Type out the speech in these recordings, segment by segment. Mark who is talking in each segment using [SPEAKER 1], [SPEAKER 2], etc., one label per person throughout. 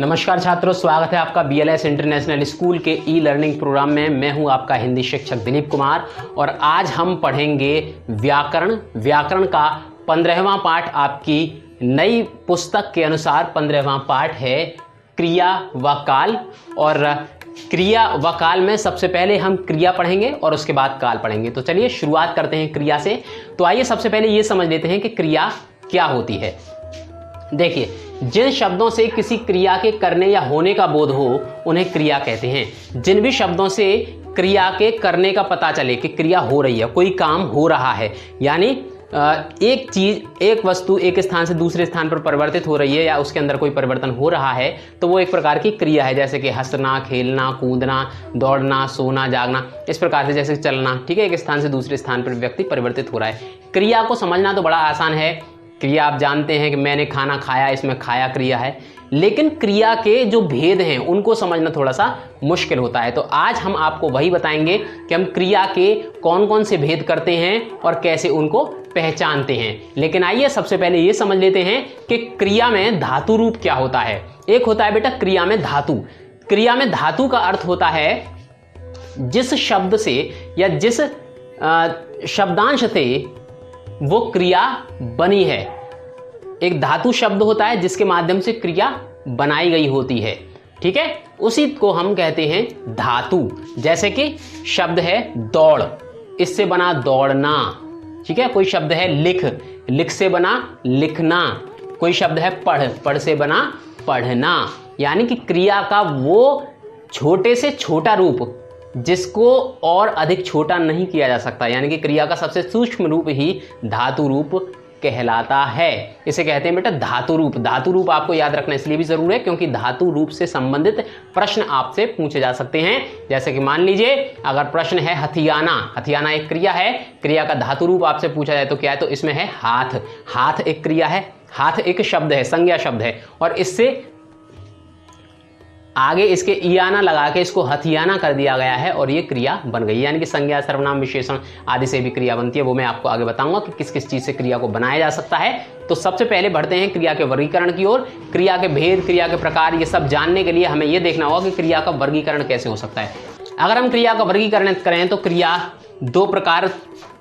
[SPEAKER 1] नमस्कार छात्रों, स्वागत है आपका BLS इंटरनेशनल स्कूल के ई लर्निंग प्रोग्राम में। मैं हूं आपका हिंदी शिक्षक दिलीप कुमार और आज हम पढ़ेंगे व्याकरण का 15वां पाठ। आपकी नई पुस्तक के अनुसार 15वां पाठ है क्रिया व काल। और क्रिया व काल में सबसे पहले हम क्रिया पढ़ेंगे और उसके बाद काल पढ़ेंगे। तो चलिए शुरुआत करते हैं क्रिया से। तो आइए सबसे पहले ये समझ लेते हैं कि क्रिया क्या होती है। देखिए, जिन शब्दों से किसी क्रिया के करने या होने का बोध हो उन्हें क्रिया कहते हैं। जिन भी शब्दों से क्रिया के करने का पता चले कि क्रिया हो रही है, कोई काम हो रहा है, यानी एक चीज, एक वस्तु एक स्थान से दूसरे स्थान पर परिवर्तित हो रही है या उसके अंदर कोई परिवर्तन हो रहा है, तो वो एक प्रकार की क्रिया है। जैसे कि हंसना, खेलना, कूदना, दौड़ना, सोना, जागना, इस प्रकार से जैसे चलना। ठीक है, एक स्थान से दूसरे स्थान पर व्यक्ति परिवर्तित हो रहा है। क्रिया को समझना तो बड़ा आसान है। क्रिया आप जानते हैं कि मैंने खाना खाया, इसमें खाया क्रिया है। लेकिन क्रिया के जो भेद हैं उनको समझना थोड़ा सा मुश्किल होता है। तो आज हम आपको वही बताएंगे कि हम क्रिया के कौन कौन से भेद करते हैं और कैसे उनको पहचानते हैं। लेकिन आइए सबसे पहले ये समझ लेते हैं कि क्रिया में धातु रूप क्या होता है। एक होता है बेटा क्रिया में धातु। क्रिया में धातु का अर्थ होता है जिस शब्द से या जिस शब्दांश से वो क्रिया बनी है। एक धातु शब्द होता है जिसके माध्यम से क्रिया बनाई गई होती है। ठीक है, उसी को हम कहते हैं धातु। जैसे कि शब्द है दौड़, इससे बना दौड़ना। ठीक है, कोई शब्द है लिख से बना लिखना। कोई शब्द है पढ़ से बना पढ़ना। यानी कि क्रिया का वो छोटे से छोटा रूप जिसको और अधिक छोटा नहीं किया जा सकता, यानी कि क्रिया का सबसे सूक्ष्म रूप ही धातु रूप कहलाता है। इसे कहते हैं बेटा धातु रूप। धातु रूप आपको याद रखना इसलिए भी जरूर है क्योंकि धातु रूप से संबंधित प्रश्न आपसे पूछे जा सकते हैं। जैसे कि मान लीजिए अगर प्रश्न है हथियाना एक क्रिया है, क्रिया का धातु रूप आपसे पूछा जाए तो क्या है, तो इसमें है हाथ एक क्रिया है, हाथ एक शब्द है, संज्ञा शब्द है, और इससे आगे इसके इयाना लगा के इसको हथियाना कर दिया गया है और ये क्रिया बन गई। यानी कि संज्ञा, सर्वनाम, विशेषण आदि से भी क्रिया बनती है। वो मैं आपको आगे बताऊंगा कि किस किस चीज से क्रिया को बनाया जा सकता है। तो सबसे पहले बढ़ते हैं क्रिया के वर्गीकरण की ओर। क्रिया के भेद, क्रिया के प्रकार, ये सब जानने के लिए हमें ये देखना होगा कि क्रिया का वर्गीकरण कैसे हो सकता है। अगर हम क्रिया का वर्गीकरण करें तो क्रिया दो प्रकार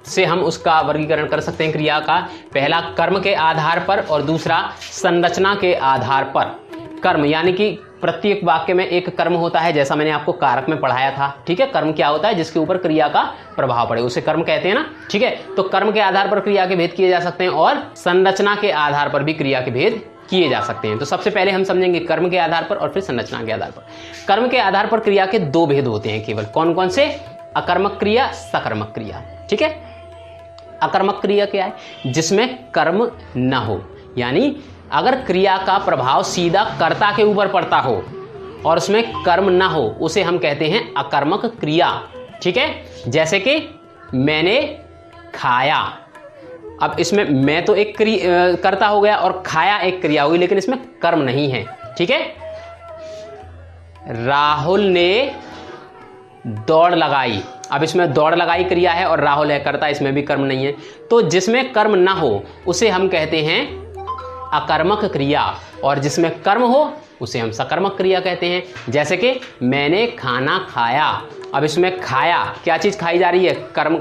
[SPEAKER 1] से हम उसका वर्गीकरण कर सकते हैं क्रिया का। पहला कर्म के आधार पर और दूसरा संरचना के आधार पर। कर्म यानी कि प्रत्येक वाक्य में एक कर्म होता है, जैसा मैंने आपको कारक में पढ़ाया था। ठीक है, कर्म क्या होता है, जिसके ऊपर क्रिया का प्रभाव पड़े उसे कर्म कहते हैं ना। ठीक है, तो कर्म के आधार पर क्रिया के भेद किए जा सकते हैं और संरचना के आधार पर भी क्रिया के भेद किए जा सकते हैं। तो सबसे पहले हम समझेंगे कर्म के आधार पर और फिर संरचना के आधार पर। कर्म के आधार पर क्रिया के दो भेद होते हैं केवल। कौन कौन से? अकर्मक क्रिया, सकर्मक क्रिया। ठीक है, अकर्मक क्रिया क्या है? जिसमें कर्म न हो, यानी अगर क्रिया का प्रभाव सीधा कर्ता के ऊपर पड़ता हो और उसमें कर्म ना हो, उसे हम कहते हैं अकर्मक क्रिया। ठीक है, जैसे कि मैंने खाया। अब इसमें मैं तो एक कर्ता हो गया और खाया एक क्रिया हुई, लेकिन इसमें कर्म नहीं है। ठीक है, राहुल ने दौड़ लगाई। अब इसमें दौड़ लगाई क्रिया है और राहुल है कर्ता, इसमें भी कर्म नहीं है। तो जिसमें कर्म ना हो उसे हम कहते हैं अकर्मक क्रिया, और जिसमें कर्म हो उसे हम सकर्मक क्रिया कहते हैं। जैसे कि मैंने खाना खाया। अब इसमें खाया, क्या चीज़ खाई जा रही है? कर्म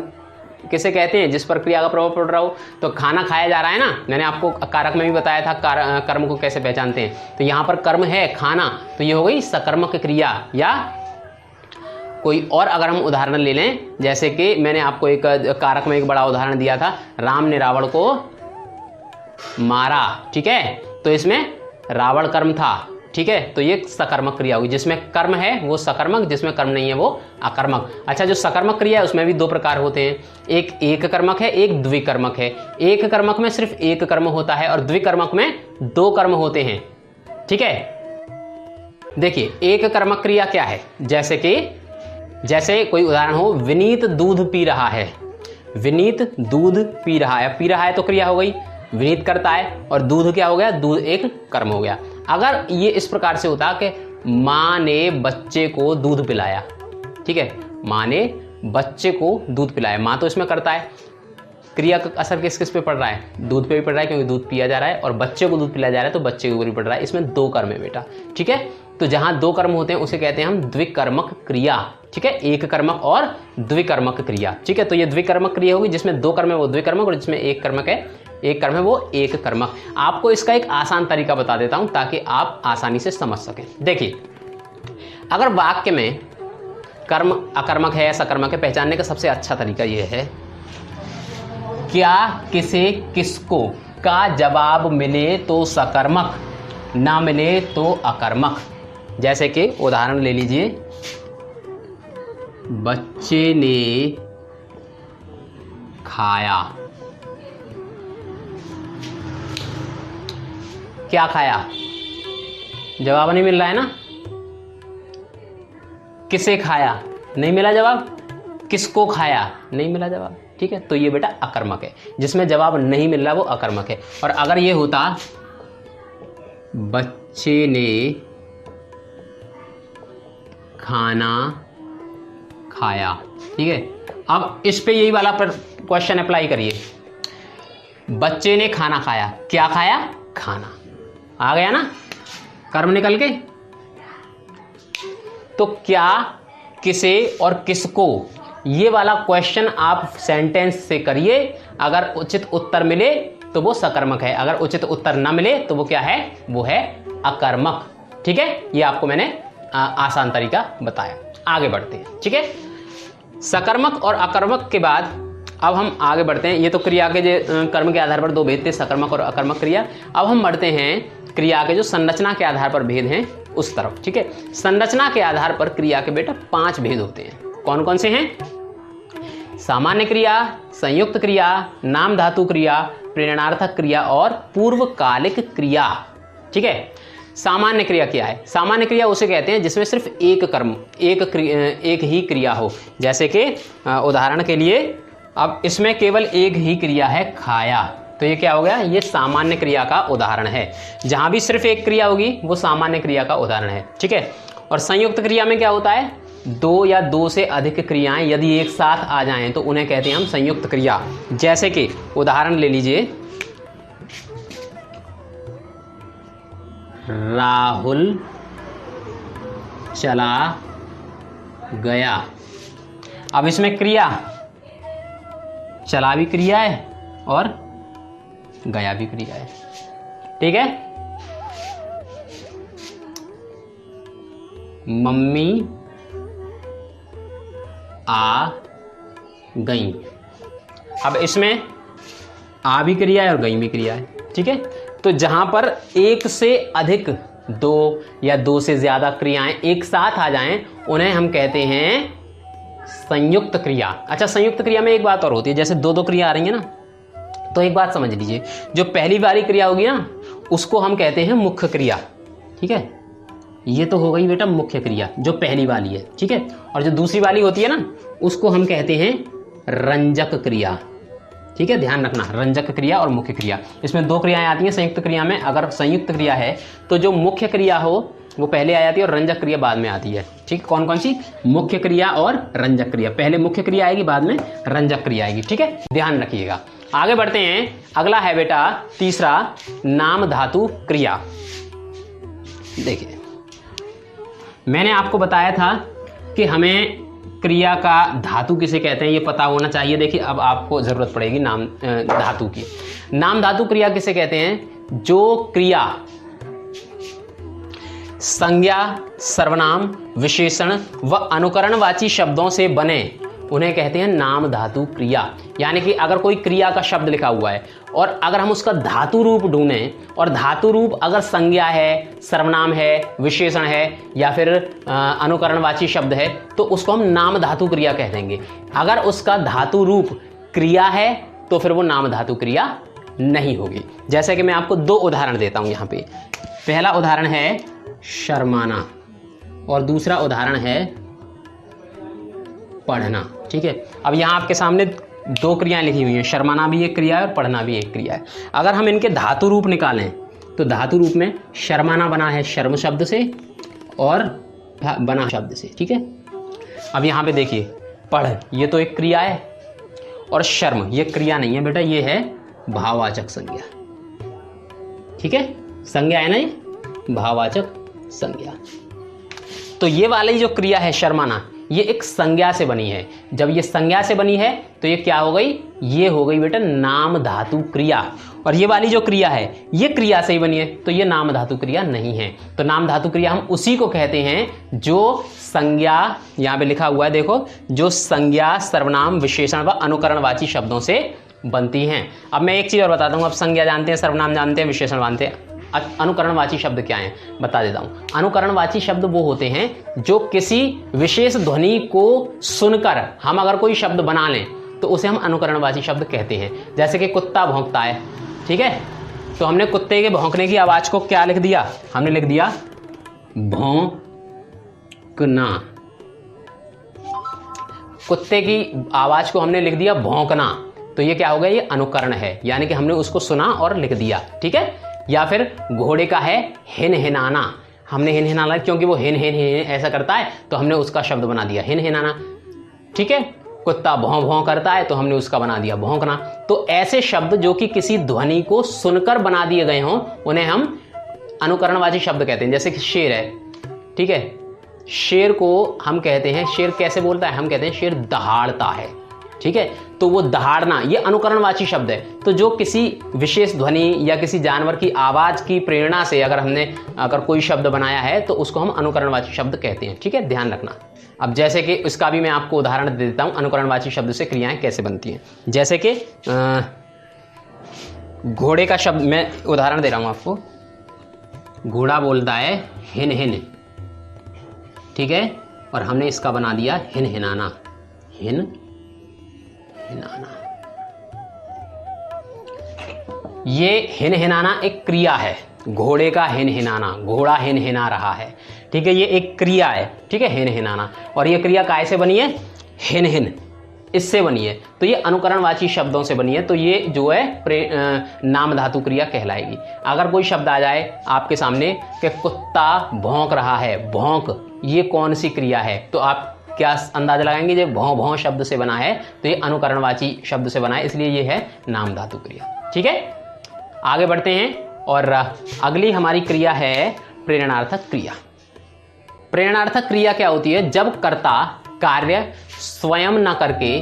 [SPEAKER 1] किसे कहते हैं? जिस पर क्रिया का प्रभाव पड़ रहा हो। तो खाना खाया जा रहा है ना, मैंने आपको कारक में भी बताया था कर्म को कैसे पहचानते हैं। तो यहाँ पर कर्म है खाना, तो ये हो गई सकर्मक क्रिया। या कोई और अगर हम उदाहरण ले लें, जैसे कि मैंने आपको एक कारक में एक बड़ा उदाहरण दिया था, राम ने रावण को मारा। ठीक है, तो इसमें रावण कर्म था। ठीक है, तो ये सकर्मक क्रिया हुई। जिसमें कर्म है वो सकर्मक, जिसमें कर्म नहीं है वो अकर्मक। अच्छा, जो सकर्मक क्रिया है उसमें भी दो प्रकार होते हैं। एक कर्मक है, एक द्विकर्मक है। एक कर्मक में सिर्फ एक कर्म होता है और द्विकर्मक में दो कर्म होते हैं। ठीक है, देखिए एक कर्मक क्रिया क्या है? जैसे कोई उदाहरण हो, विनीत दूध पी रहा है। विनीत दूध पी रहा है, पी रहा है तो क्रिया हो गई, विनीत करता है, और दूध क्या हो गया? दूध एक कर्म हो गया। अगर ये इस प्रकार से होता कि माँ ने बच्चे को दूध पिलाया। ठीक है, माँ ने बच्चे को दूध पिलाया, माँ तो इसमें करता है, क्रिया का असर किस किस पे पड़ रहा है? दूध पे भी पड़ रहा है क्योंकि दूध पिया जा रहा है, और बच्चे को दूध पिलाया जा रहा है तो बच्चे के ऊपर भी पड़ रहा है। इसमें 2 कर्म है बेटा, ठीक है। तो जहां 2 कर्म होते हैं उसे कहते हैं हम द्विकर्मक क्रिया, ठीक है। एक कर्मक और द्विकर्मक क्रिया, ठीक है। तो ये द्विकर्मक क्रिया होगी, जिसमें 2 कर्म है वो द्विकर्मक, और जिसमें एक कर्म है वो एक कर्मक। आपको इसका एक आसान तरीका बता देता हूं ताकि आप आसानी से समझ सकें। देखिए, अगर वाक्य में कर्म अकर्मक है या सकर्मक है, पहचानने का सबसे अच्छा तरीका यह है, क्या, किसे, किसको का जवाब मिले तो सकर्मक, ना मिले तो अकर्मक। जैसे कि उदाहरण ले लीजिए, बच्चे ने खाया। क्या खाया? जवाब नहीं मिल रहा है ना। किसे खाया? नहीं मिला जवाब। किसको खाया? नहीं मिला जवाब, ठीक है। तो ये बेटा अकर्मक है, जिसमें जवाब नहीं मिल रहा वो अकर्मक है। और अगर ये होता बच्चे ने खाना खाया, ठीक है। अब इस पे यही वाला क्वेश्चन अप्लाई करिए, बच्चे ने खाना खाया। क्या खाया? खाना। आ गया ना कर्म निकल के। तो क्या, किसे और किसको, ये वाला क्वेश्चन आप सेंटेंस से करिए। अगर उचित उत्तर मिले तो वो सकर्मक है, अगर उचित उत्तर न मिले तो वो क्या है? वो है अकर्मक, ठीक है। ये आपको मैंने आसान तरीका बताया। आगे बढ़ते हैं, ठीक है। सकर्मक और अकर्मक के बाद अब हम आगे बढ़ते हैं। ये तो क्रिया के कर्म के आधार पर 2 भेद थे, सकर्मक और अकर्मक क्रिया। अब हम बढ़ते हैं क्रिया के जो संरचना के आधार पर भेद हैं उस तरफ, ठीक है। संरचना के आधार पर क्रिया के बेटा 5 भेद होते हैं। कौन कौन से हैं? सामान्य क्रिया, संयुक्त क्रिया, नाम धातु क्रिया, प्रेरणार्थक क्रिया और पूर्वकालिक क्रिया, ठीक है। सामान्य क्रिया क्या है? सामान्य क्रिया उसे कहते हैं जिसमें सिर्फ एक कर्म, एक ही क्रिया हो। जैसे कि उदाहरण के लिए, अब इसमें केवल एक ही क्रिया है, खाया, तो ये क्या हो गया? ये सामान्य क्रिया का उदाहरण है। जहां भी सिर्फ एक क्रिया होगी वो सामान्य क्रिया का उदाहरण है, ठीक है। और संयुक्त क्रिया में क्या होता है? 2 या 2 से अधिक क्रियाएं यदि एक साथ आ जाएं तो उन्हें कहते हैं हम संयुक्त क्रिया। जैसे कि उदाहरण ले लीजिए, राहुल चला गया। अब इसमें क्रिया, चला भी क्रिया है और गया भी क्रिया है, ठीक है। मम्मी आ गई। अब इसमें आ भी क्रिया है और गई भी क्रिया है, ठीक है। तो जहां पर एक से अधिक, 2 या 2 से ज्यादा क्रियाएं एक साथ आ जाएं उन्हें हम कहते हैं संयुक्त क्रिया। अच्छा, संयुक्त क्रिया में एक बात और होती है, जैसे 2-2 क्रिया आ रही है ना, तो एक बात समझ लीजिए, जो पहली वाली क्रिया होगी ना उसको हम कहते हैं मुख्य क्रिया, ठीक है। ये तो हो गई बेटा मुख्य क्रिया जो पहली वाली है, ठीक है। और जो दूसरी वाली होती है ना उसको हम कहते हैं रंजक क्रिया, ठीक है। ध्यान रखना, रंजक क्रिया और मुख्य क्रिया, इसमें 2 क्रियाएं आती हैं संयुक्त क्रिया में। अगर संयुक्त क्रिया है तो जो मुख्य क्रिया हो वो पहले आ जाती है और रंजक क्रिया बाद में आती है, ठीक। कौन कौन सी? मुख्य क्रिया और रंजक क्रिया। पहले मुख्य क्रिया आएगी, बाद में रंजक क्रिया आएगी, ठीक है। ध्यान रखिएगा। आगे बढ़ते हैं। अगला है बेटा तीसरा, नाम धातु क्रिया। देखिए, मैंने आपको बताया था कि हमें क्रिया का धातु किसे कहते हैं ये पता होना चाहिए। देखिए, अब आपको जरूरत पड़ेगी नाम धातु की। नाम धातु क्रिया किसे कहते हैं? जो क्रिया संज्ञा, सर्वनाम, विशेषण व अनुकरणवाची शब्दों से बने उन्हें कहते हैं नाम धातु क्रिया। यानी कि अगर कोई क्रिया का शब्द लिखा हुआ है और अगर हम उसका धातु रूप ढूंढें, और धातु रूप अगर संज्ञा है, सर्वनाम है, विशेषण है या फिर अनुकरणवाची शब्द है तो उसको हम नाम धातु क्रिया कह देंगे। अगर उसका धातु रूप क्रिया है तो फिर वो नाम धातु क्रिया नहीं होगी। जैसे कि मैं आपको 2 उदाहरण देता हूं यहाँ पे। पहला उदाहरण है शर्माना और दूसरा उदाहरण है पढ़ना, ठीक है। अब यहाँ आपके सामने 2 क्रियाएं लिखी हुई हैं, शर्माना भी एक क्रिया है और पढ़ना भी एक क्रिया है। अगर हम इनके धातु रूप निकालें तो धातु रूप में शर्माना बना है शर्म शब्द से और बना शब्द से, ठीक है। अब यहाँ पे देखिए, पढ़, ये तो एक क्रिया है और शर्म ये क्रिया नहीं है बेटा, ये है भाववाचक संज्ञा। ठीक है, संज्ञा है ना, ये भाववाचक संज्ञा। तो ये वाली जो क्रिया है शर्माना, ये एक संज्ञा से बनी है। जब ये संज्ञा से बनी है तो ये क्या हो गई, ये हो गई बेटा नाम धातु क्रिया। और ये वाली जो क्रिया है ये क्रिया से ही बनी है, तो ये नाम धातु क्रिया नहीं है। तो नाम धातु क्रिया हम उसी को कहते हैं जो संज्ञा, यहाँ पे लिखा हुआ है देखो, जो संज्ञा, सर्वनाम, विशेषण व अनुकरणवाची शब्दों से बनती हैं। अब मैं एक चीज़ और बताता हूँ, अब संज्ञा जानते हैं, सर्वनाम जानते हैं, विशेषण जानते हैं, अनुकरणवाची शब्द क्या हैं बता देता हूँ। अनुकरणवाची शब्द वो होते हैं जो किसी विशेष ध्वनि को सुनकर हम अगर कोई शब्द बना लें तो उसे हम अनुकरणवाची शब्द कहते हैं। जैसे कि कुत्ता भौंकता है, ठीक है, तो हमने कुत्ते के भौंकने की आवाज को क्या लिख दिया, हमने लिख दिया भौंकना। कुत्ते की आवाज को हमने लिख दिया भौंकना, तो ये क्या हो गया, ये अनुकरण है, यानी कि हमने उसको सुना और लिख दिया। ठीक है, या फिर घोड़े का है हिन हिनाना, हमने हिन हिनाना क्योंकि वो हिन हिन हिन ऐसा करता है तो हमने उसका शब्द बना दिया हिन हिनाना। ठीक है, कुत्ता भौं भौं करता है तो हमने उसका बना दिया भौंकना। तो ऐसे शब्द जो कि किसी ध्वनि को सुनकर बना दिए गए हों उन्हें हम अनुकरणवाची शब्द कहते हैं। जैसे कि शेर है, ठीक है, शेर को हम कहते हैं, शेर कैसे बोलता है, हम कहते हैं शेर दहाड़ता है। ठीक है, तो वो दहाड़ना ये अनुकरणवाची शब्द है। तो जो किसी विशेष ध्वनि या किसी जानवर की आवाज की प्रेरणा से अगर कोई शब्द बनाया है तो उसको हम अनुकरणवाची शब्द कहते हैं। ठीक है, ध्यान रखना। अब जैसे कि इसका भी मैं आपको उदाहरण दे देता हूं, अनुकरणवाची शब्द से क्रियाएं कैसे बनती हैं। जैसे कि घोड़े का शब्द मैं उदाहरण दे रहा हूं आपको। घोड़ा बोलता है हिन हिन, ठीक है, और हमने इसका बना दिया हिन हिनाना, हिन हिनाना। ये हिन हिनाना एक क्रिया है, घोड़े का हिन हिनाना, घोड़ा हिन हिना रहा है। ठीक है, ये एक क्रिया है। ठीक है, हिन हिनाना, और ये क्रिया काय से बनी है, हिन हिन, इससे बनी है। तो ये अनुकरणवाची शब्दों से बनी है, तो ये जो है नाम धातु क्रिया कहलाएगी। अगर कोई शब्द आ जाए आपके सामने कि कुत्ता भौंक रहा है, भौंक ये कौन सी क्रिया है, तो आप क्या अंदाजा लगाएंगे, जब भौं भौं शब्द से बना है तो ये अनुकरणवाची शब्द से बना है, इसलिए ये है नाम धातु क्रिया। ठीक है, आगे बढ़ते हैं और अगली हमारी क्रिया है प्रेरणार्थक क्रिया। प्रेरणार्थक क्रिया क्या होती है, जब कर्ता कार्य स्वयं न करके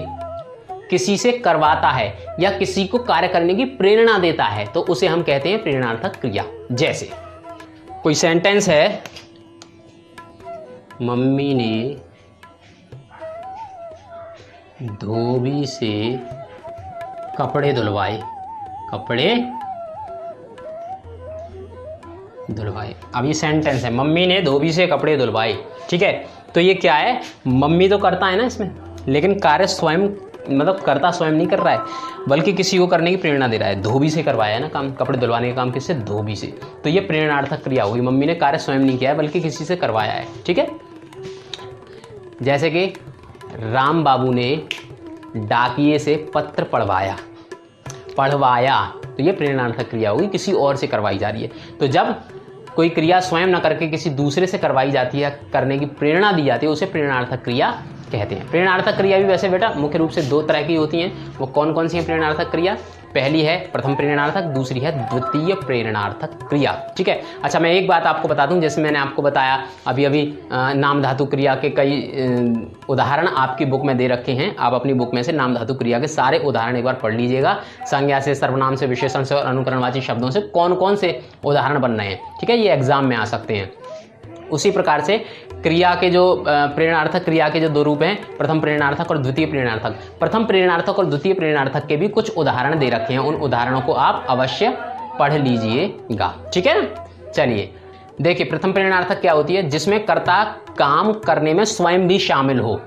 [SPEAKER 1] किसी से करवाता है या किसी को कार्य करने की प्रेरणा देता है तो उसे हम कहते हैं प्रेरणार्थक क्रिया। जैसे कोई सेंटेंस है, मम्मी ने धोबी से कपड़े धुलवाए, कपड़े धुलवाए। अब ये सेंटेंस है, मम्मी ने धोबी से कपड़े धुलवाए। ठीक है, तो ये क्या है, मम्मी तो करता है ना इसमें, लेकिन कार्य स्वयं मतलब करता स्वयं नहीं कर रहा है बल्कि किसी को करने की प्रेरणा दे रहा है। धोबी से करवाया है ना काम, कपड़े धुलवाने का काम किससे, धोबी से। तो ये प्रेरणार्थक क्रिया हुई, मम्मी ने कार्य स्वयं नहीं किया है बल्कि किसी से करवाया है। ठीक है, जैसे कि राम बाबू ने डाकिये से पत्र पढ़वाया, तो ये प्रेरणार्थक क्रिया हुई, किसी और से करवाई जा रही है। तो जब कोई क्रिया स्वयं न करके किसी दूसरे से करवाई जाती है, करने की प्रेरणा दी जाती है, उसे प्रेरणार्थक क्रिया कहते हैं। प्रेरणार्थक क्रिया भी वैसे बेटा मुख्य रूप से दो तरह की होती हैं। वो कौन कौन सी हैं प्रेरणार्थक क्रिया, पहली है प्रथम प्रेरणार्थक, दूसरी है द्वितीय प्रेरणार्थक क्रिया। ठीक है, अच्छा मैं एक बात आपको बता दूं, जैसे मैंने आपको बताया अभी नाम धातु क्रिया के कई उदाहरण आपकी बुक में दे रखे हैं। आप अपनी बुक में से नाम धातु क्रिया के सारे उदाहरण एक बार पढ़ लीजिएगा, संज्ञा से, सर्वनाम से, विशेषण से और अनुकरणवाची शब्दों से कौन कौन से उदाहरण बन रहे हैं। ठीक है, ये एग्जाम में आ सकते हैं। उसी प्रकार से क्रिया के जो प्रेरणार्थक क्रिया के जो दो रूप हैं, प्रथम प्रेरणार्थक और द्वितीय प्रेरणार्थक। प्रथम प्रेरणार्थक और द्वितीय प्रेरणार्थक के भी कुछ उदाहरण दे रखे हैं, उन उदाहरणों को आप अवश्य पढ़ लीजिएगा। ठीक है, चलिए देखिए, प्रथम प्रेरणार्थक क्या होती है, जिसमें कर्ता काम करने में स्वयं भी शामिल हो,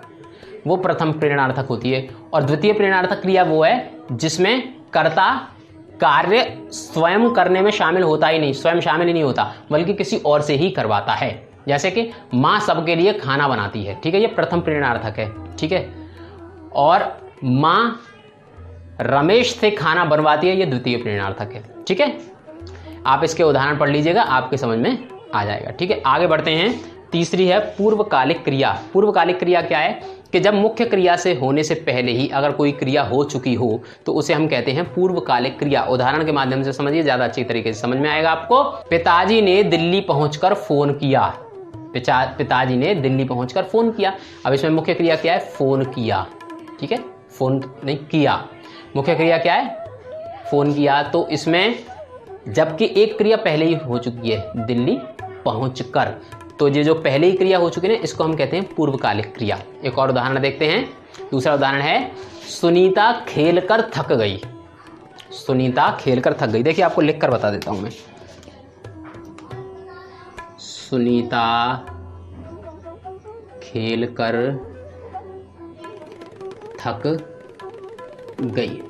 [SPEAKER 1] वो प्रथम प्रेरणार्थक होती है। और द्वितीय प्रेरणार्थक क्रिया वो है जिसमें कर्ता कार्य स्वयं करने में शामिल होता ही नहीं, स्वयं शामिल ही नहीं होता बल्कि किसी और से ही करवाता है। जैसे कि माँ सबके लिए खाना बनाती है। ठीक है, ये प्रथम प्रेरणार्थक है। ठीक है, और माँ रमेश से खाना बनवाती है, ये द्वितीय प्रेरणार्थक है। ठीक है, आप इसके उदाहरण पढ़ लीजिएगा, आपके समझ में आ जाएगा। ठीक है, आगे बढ़ते हैं। तीसरी है पूर्वकालिक क्रिया। पूर्वकालिक क्रिया क्या है, कि जब मुख्य क्रिया से होने से पहले ही अगर कोई क्रिया हो चुकी हो तो उसे हम कहते हैं पूर्वकालिक क्रिया। उदाहरण के माध्यम से समझिए, ज्यादा अच्छी तरीके से समझ में आएगा आपको। पिताजी ने दिल्ली पहुंचकर फोन किया। पिताजी ने दिल्ली पहुंचकर फोन किया। अब इसमें मुख्य क्रिया क्या है? फोन किया। ठीक है, फोन नहीं किया, मुख्य क्रिया क्या है? फोन किया। तो इसमें जबकि एक क्रिया पहले ही हो चुकी है, दिल्ली पहुंचकर, तो ये जो पहले ही क्रिया हो चुकी है इसको हम कहते हैं पूर्वकालिक क्रिया। एक और उदाहरण देखते हैं। दूसरा उदाहरण है, सुनीता खेलकर थक गई। सुनीता खेलकर थक गई। देखिए आपको लिखकर बता देता हूं मैं। सुनीता खेलकर थक गई।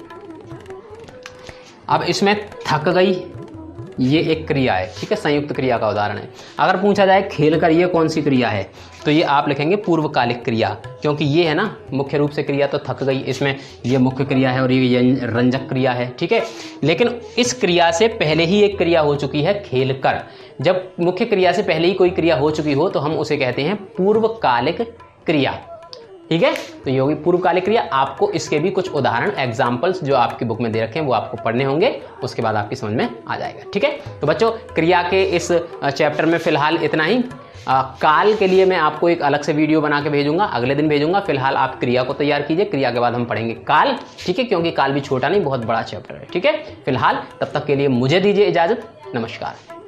[SPEAKER 1] अब इसमें थक गई ये एक क्रिया है, ठीक है, संयुक्त क्रिया का उदाहरण है। अगर पूछा जाए खेलकर ये कौन सी क्रिया है, तो ये आप लिखेंगे पूर्वकालिक क्रिया, क्योंकि ये है ना मुख्य रूप से क्रिया, तो थक गई इसमें ये मुख्य क्रिया है और ये रंजक क्रिया है। ठीक है, लेकिन इस क्रिया से पहले ही एक क्रिया हो चुकी है खेलकर। जब मुख्य क्रिया से पहले ही कोई क्रिया हो चुकी हो तो हम उसे कहते हैं पूर्वकालिक क्रिया। ठीक है, तो ये होगी पूर्वकालिक क्रिया। आपको इसके भी कुछ उदाहरण एग्जाम्पल्स जो आपकी बुक में दे रखे हैं वो आपको पढ़ने होंगे, उसके बाद आपकी समझ में आ जाएगा। ठीक है, तो बच्चों क्रिया के इस चैप्टर में फिलहाल इतना ही। काल के लिए मैं आपको एक अलग से वीडियो बना के भेजूंगा, अगले दिन भेजूंगा। फिलहाल आप क्रिया को तैयार कीजिए, क्रिया के बाद हम पढ़ेंगे काल। ठीक है, क्योंकि काल भी छोटा नहीं बहुत बड़ा चैप्टर है। ठीक है, फिलहाल तब तक के लिए मुझे दीजिए इजाजत। नमस्कार।